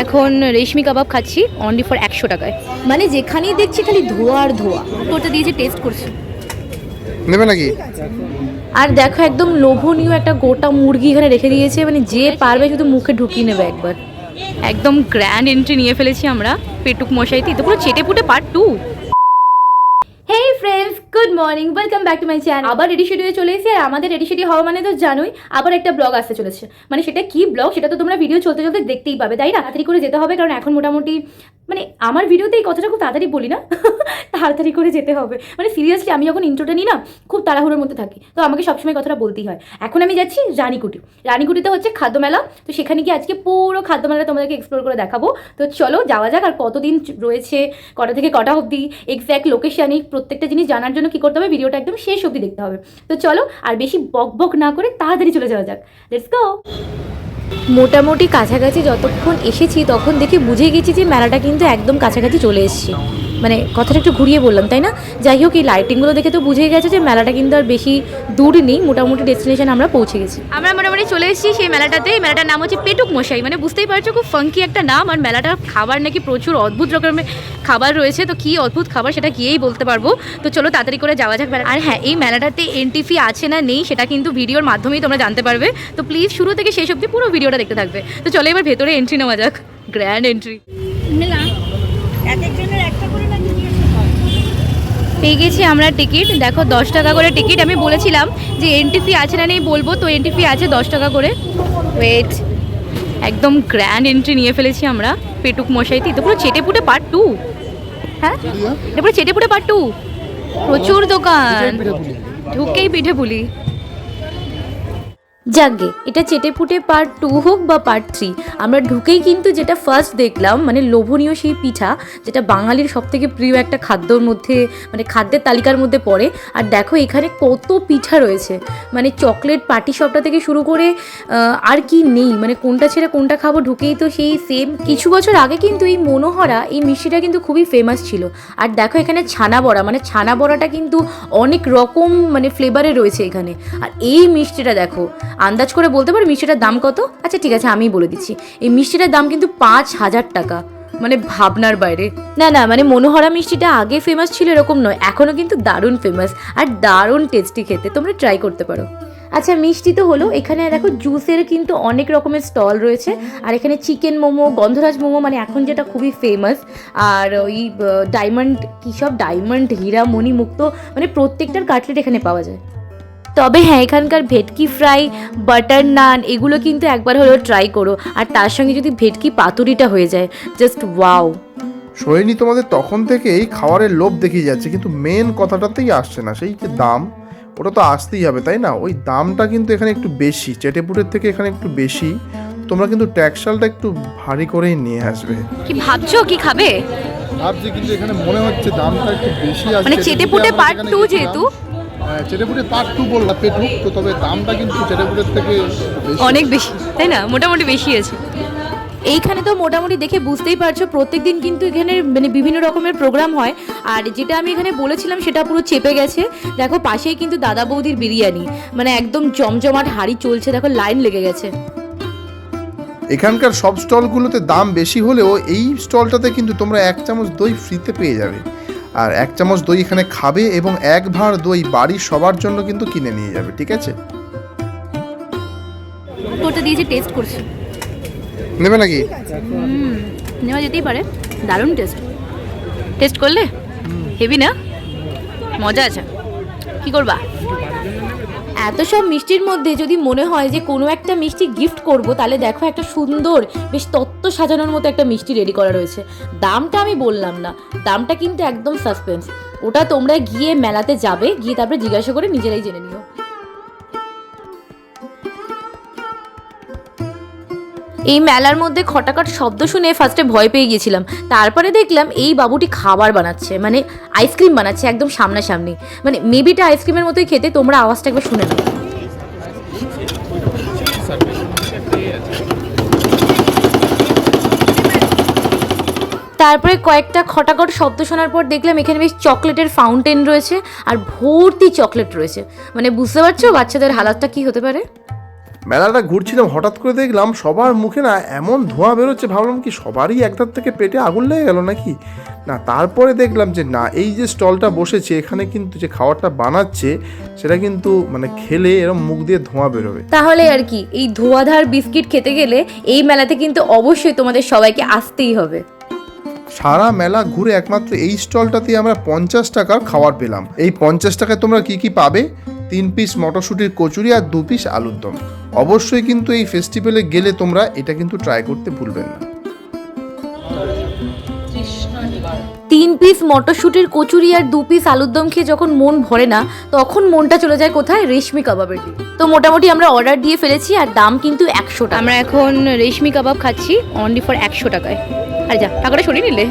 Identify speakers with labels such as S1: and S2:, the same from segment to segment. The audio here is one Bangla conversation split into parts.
S1: এখন রেশমি কাবাব খাচ্ছি অনলি ফর 100 টাকায়। মানে যেখানেই দেখছি খালি ধোয়া আর ধোয়া। ওটা দিয়েছে টেস্ট করছি,
S2: নেবে নাকি?
S1: আর দেখো একদম লোভনীয় একটা গোটা মুরগি এখানে রেখে দিয়েছে, মানে যে পারবে শুধু মুখে ঢুকিয়ে নেবে একবার। একদম গ্র্যান্ড এন্ট্রি নিয়ে ফেলেছি আমরা পেটুক মশাইতে। তো পুরো চেটে পুটে part 2। Hey friends, good morning, welcome back to my channel. আবার রেডি শেডি হয়ে চলে এসেছি। আর আমাদের রেডি শেডি হওয়া মানে তো জানোই, আবার একটা ব্লগ আসতে চলেছে। মানে সেটা কি ব্লগ সেটা তো তোমরা ভিডিও চলতে চলতে দেখতেই পাবে, তাই না? তাড়াতাড়ি করে যেতে হবে, কারণ এখন মোটামুটি মানে আমার ভিডিওতে এই কথাটা খুব তাড়াতাড়ি বলি না, তাড়াতাড়ি করে যেতে হবে। মানে সিরিয়াসলি আমি যখন ইন্ট্রোটা নিই না, খুব তাড়াহুড়োর মধ্যে থাকি, তো আমাকে সবসময় কথাটা বলতেই হয়। এখন আমি যাচ্ছি রানীকুটি। রানীকুটিতে হচ্ছে খাদ্য মেলা, তো সেখানে গিয়ে আজকে পুরো খাদ্য মেলা তোমাদেরকে এক্সপ্লোর করে দেখাবো। তো চলো যাওয়া যাক। আর কতদিন রয়েছে, কটা থেকে কটা অবধি, এক্স্যাক্ট লোকেশানে প্রত্যেকটা জিনিস জানার জন্য কী করতে হবে, ভিডিওটা একদম শেষ অবধি দেখতে হবে। তো চলো আর বেশি বক বক না করে তাড়াতাড়ি চলে যাওয়া যাক। Let's go. মোটামুটি কাছাকাছি যতক্ষণ এসেছি তখন দেখে বুঝে গেছি যে মেলাটা কিন্তু একদম কাছাকাছি চলে এসেছি। মানে কথাটা একটু ঘুরিয়ে বললাম, তাই না? যাই হোক, এই লাইটিংগুলো দেখে তো বুঝে গেছে যে মেলাটা কিন্তু আর বেশি দূর নেই, মোটামুটি ডেস্টিনেশন আমরা পৌঁছে গেছি। আমরা মোটামুটি চলে এসেছি সেই মেলাটাতে। এই মেলাটার নাম হচ্ছে পেটুক মশাই। মানে বুঝতেই পারছো, খুব ফাঙ্কি একটা নাম। আর মেলাটার খাবার নাকি প্রচুর অদ্ভুত রকমের খাবার রয়েছে। তো কী অদ্ভুত খাবার সেটা গিয়েই বলতে পারবো। তো চলো তাড়াতাড়ি করে যাওয়া যাক। আর হ্যাঁ, এই মেলাটাতে এন্ট্রি ফি আছে না নেই সেটা কিন্তু ভিডিওর মাধ্যমেই তোমরা জানতে পারবে। তো প্লিজ শুরু থেকে শেষ অবধি পুরো ভিডিওটা দেখতে থাকবে। তো চলো এবার ভেতরে এন্ট্রি নেওয়া যাক, গ্র্যান্ড এন্ট্রি। পেয়ে গেছি আমরা টিকিট। দেখো 10 টাকা করে টিকিট। আমি বলেছিলাম যে এন্ট্রি ফি আছে না নেই বলবো, তো এন্ট্রি ফি আছে 10 টাকা করে। ওয়েট, একদম গ্র্যান্ড এন্ট্রি নিয়ে ফেলেছি আমরা পেটুক মশাইতে। তো পুরো চেটে পুটে পার্ট 2। হ্যাঁ, এটা পুরো চেটে পুটে পার্ট 2। প্রচুর দোকান, ঢুকেই পিঠে পুলি। যাকগে, এটা চেটেপুটে পার্ট 2 হোক বা পার্ট 3, আমরা ঢুকেই কিন্তু যেটা ফার্স্ট দেখলাম, মানে লোভনীয় সেই পিঠা, যেটা বাঙালির সবথেকে প্রিয় একটা খাদ্যর মধ্যে, মানে খাদ্যের তালিকার মধ্যে পড়ে। আর দেখো এখানে কত পিঠা রয়েছে, মানে চকলেট পাটি সবটা থেকে শুরু করে আর কি নেই, মানে কোনটা ছেড়ে কোনটা খাবো, ঢুকেই তো সেই সেম। কিছু বছর আগে কিন্তু এই মনোহরা, এই মিষ্টিটা কিন্তু খুবই ফেমাস ছিল। আর দেখো এখানে ছানা বড়া, মানে ছানা বড়াটা কিন্তু অনেক রকম মানে ফ্লেভারে রয়েছে এখানে। আর এই মিষ্টিটা দেখো, আন্দাজ করে বলতে পারো মিষ্টিটার দাম কত? আচ্ছা ঠিক আছে, আমিই বলে দিচ্ছি। এই মিষ্টিটার দাম কিন্তু 5000 টাকা, মানে ভাবনার বাইরে। না না, মানে মনোহরা মিষ্টিটা আগে ফেমাস ছিল এরকম নয়, এখনও কিন্তু দারুণ ফেমাস আর দারুণ টেস্টি খেতে, তোমরা ট্রাই করতে পারো। আচ্ছা মিষ্টি তো হলো, এখানে দেখো জুসের কিন্তু অনেক রকমের স্টল রয়েছে। আর এখানে চিকেন মোমো, গন্ধরাজ মোমো, মানে এখন যেটা খুবই ফেমাস। আর ওই ডায়মন্ড, কী সব ডায়মন্ড, হীরা, মণি মুক্ত, মানে প্রত্যেকটার কাটলেট এখানে পাওয়া যায়। তবে হ্যাঁ, এখানকার ভেটকি ফ্রাই, বাটার নান, এগুলো কিন্তু একবার হলেও ট্রাই করো। আর তার সঙ্গে যদি ভেটকি পাতুরিটা হয়ে যায়, জাস্ট ওয়াও।
S2: সোহিনী তোমাদের তখন থেকে এই খাবারের লোভ দেখিয়ে যাচ্ছে, কিন্তু মেন কথাটাতেই আসছে না, সেই যে দাম, ওটা তো আসতেই হবে তাই না? ওই দামটা কিন্তু এখানে একটু বেশি, চেটেপুটের থেকে এখানে একটু বেশি। তোমরা কিন্তু ট্যাক্সালটা একটু ভারী করেই নিয়ে আসবে।
S1: কি ভাবছো, কি খাবে?
S2: ভাবছি, কিন্তু এখানে মনে হচ্ছে দামটা একটু বেশি আছে।
S1: মানে চেটেপুটে পার্ট 2 যেহেতু,
S2: চেটেপুটে পার্ট 2 বললাম পেটুক তো, তবে দামটা কিন্তু চেটেপুটের থেকে
S1: অনেক বেশি, তাই না? মোটামুটি বেশি আছে। এইখানে তো মোটামুটি দেখে বুঝতেই পারছো প্রত্যেকদিন কিন্তু এখানে মানে বিভিন্ন রকমের প্রোগ্রাম হয়। আর যেটা আমি এখানে বলেছিলাম সেটা পুরো চেপে গেছে। দেখো পাশেই কিন্তু দাদা বৌদির বিরিয়ানি, মানে একদম জমজমাট হাঁড়ি চলছে, দেখো লাইন লেগে গেছে।
S2: এখানকার সব স্টলগুলোতে দাম বেশি হলেও এই স্টলটাতে কিন্তু তোমরা 1 চামচ দই ফ্রিতে পেয়ে যাবে। আর 1 চামচ দই এখানে খাবে এবং 1 ভাঁড় দই বাড়ির সবার জন্য কিন্তু কিনে নিয়ে যাবে, ঠিক আছে?
S1: তোরটা দিয়েছে টেস্ট করছি,
S2: নেবে নাকি?
S1: নেওয়া যেতেই পারে, দারুণ টেস্ট। টেস্ট করলে হেভি না, মজা আছে। কি করবা? এত সব মিষ্টির মধ্যে যদি মনে হয় যে কোনো একটা মিষ্টি গিফট করব, তাহলে দেখো একটা সুন্দর বেশ তত্ত্ব সাজানোর মতো একটা মিষ্টি রেডি করা রয়েছে। দামটা আমি বললাম না, দামটা কিন্তু একদম সাসপেন্স। ওটা তোমরা গিয়ে মেলাতে যাবে, গিয়ে তারপরে জিজ্ঞাসা করে নিজেরাই জেনে নিও। এই মেলার মধ্যে খটাখট শব্দ শুনে ফার্স্টে ভয় পেয়ে গিয়েছিলাম, তারপরে দেখলাম এই বাবুটি খাবার বানাচ্ছে, মানে আইসক্রিম বানাচ্ছে একদম সামনাসামনি। মানে মেবিটা আইসক্রিমের মতোই খেতে, তোমরা আওয়াজটা একবার শুনে নাও। তারপরে কয়েকটা খটাখট শব্দ শোনার পর দেখলাম এখানে বেশ চকলেটের ফাউন্টেন রয়েছে আর ভর্তি চকলেট রয়েছে। মানে বুঝতে পারছো বাচ্চাদের হালাতটা কি হতে পারে?
S2: মেলাটা ঘুরছিলাম, হঠাৎ করে দেখলাম সবার মুখে না এমন ধোঁয়া বেরোচ্ছে, ভাবলাম কি সবারই একধার থেকে পেটে আগুন লেগে গেল নাকি। না, তারপরে দেখলাম যে না, এই যে স্টলটা বসেছে এখানে কিন্তু যে খাবারটা বানাচ্ছে সেটা কিন্তু মানে খেলে এরকম মুখ দিয়ে ধোঁয়া বেরোবে।
S1: তাহলে আর কি, এই ধোঁয়াধার বিস্কিট খেতে গেলে এই মেলাতে কিন্তু অবশ্যই তোমাদের সবাইকে আসতেই হবে।
S2: সারা মেলা ঘুরে একমাত্র এই স্টলটাতেই আমরা 50 টাকার খাবার পেলাম। এই 50 টাকায় তোমরা কি কি পাবে? 3 পিস মটরশুঁটির কচুরি আর 2 পিস আলুর দম। অবশ্যই কিন্তু এই ফেস্টিভ্যালে গেলে তোমরা এটা কিন্তু ট্রাই করতে ভুলবেন না।
S1: 3 পিস মটরশুঁটির কচুরি আর 2 পিস আলুর দম খেয়ে যখন মন ভরে না, তখন মনটা চলে যায় কোথায়? রেশমি কাবাবের দিকে। তো মোটামুটি আমরা অর্ডার দিয়ে ফেলেছি আর দাম কিন্তু 100 টাকা। আমরা এখন রেশমি কাবাব খাচ্ছি অনলি ফর 100 টাকায়। আর যা টাকাটা সরিয়ে নিলে।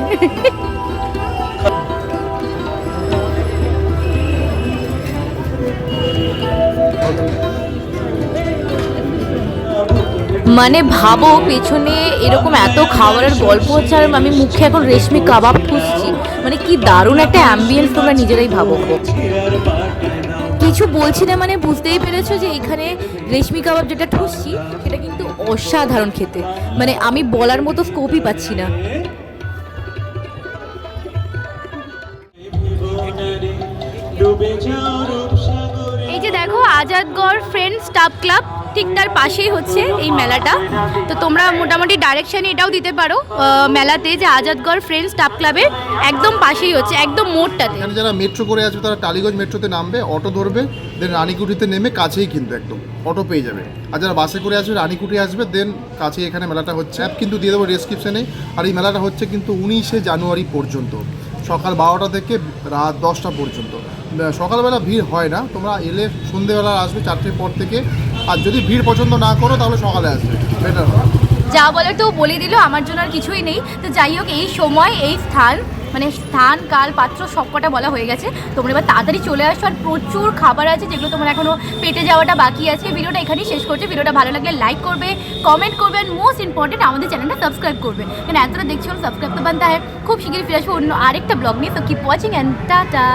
S1: মানে ভাবো, পেছনে এরকম এত খাবারের গল্প হচ্ছে আর আমি মুখে এখন রেশমি কাবাব খুঁজছি। মানে কি দারুণ একটা অ্যাম্বিয়েন্স, তোমরা নিজেরাই ভাবো। কিছু বলছি না মানে বুঝতেই পেরেছো যে এখানে রেশমি কাবাব যেটা ঠুসছি সেটা কিন্তু অসাধারণ খেতে। মানে আমি বলার মতো স্কোপই পাচ্ছি না। এই যে দেখো, আজাদগড় ফ্রেন্ডস স্টাফ ক্লাব, ঠিক তার পাশেই হচ্ছে এই মেলাটা। তো তোমরা মোটামুটি ডাইরেকশন এটাও দিতে পারো মেলাতে, যে আজাদগড় ফ্রেন্ডস স্টাফ ক্লাবের একদম পাশেই হচ্ছে, একদম মোড়টাতে।
S2: এখানে যারা মেট্রো করে আসবে তারা টালিগঞ্জ মেট্রোতে নামবে, অটো ধরবে, দেন রানীকুঠিতে নেমে কাছেই কিন্তু একদম অটো পেয়ে যাবে। আর যারা বাসে করে আসবে রানীকুঠি আসবে, দেন কাছেই এখানে মেলাটা হচ্ছে। অ্যাপ কিন্তু দিয়ে দেবো ডেসক্রিপশনে। আর এই মেলাটা হচ্ছে কিন্তু 19শে জানুয়ারি পর্যন্ত, সকাল 12টা থেকে রাত 10টা পর্যন্ত। সকালবেলা ভিড় হয় না, তোমরা এলে সন্ধেবেলা আসবে 4টের পর থেকে। আর যদি ভিড় পছন্দ না করো তাহলে সকালে আসবে, বেটার হয়।
S1: যা বলে তো বলে দিল, আমার জন্য আর কিছুই নেই। তো যাই হোক, এই সময় এই স্থান, মানে স্থান কাল পাত্র সব কটা বলা হয়ে গেছে। তোমরা এবার তাড়াতাড়ি চলে আসো, আর প্রচুর খাবার আছে যেগুলো তোমার এখনো পেটে যাওয়াটা বাকি আছে। ভিডিওটা এখানেই শেষ করছে। ভিডিওটা ভালো লাগলে লাইক করবে, কমেন্ট করবে, আর মোস্ট ইম্পর্টেন্ট আমাদের চ্যানেলটা সাবস্ক্রাইব করবে। কারণ এতটা দেখছি সাবস্ক্রাইব তো বানতে হয়। খুব শীঘ্রই ফিরে আসবো অন্য আরেকটা ব্লগ নিয়ে। তো কিপ ওয়াচিং অ্যান্ড টাটা।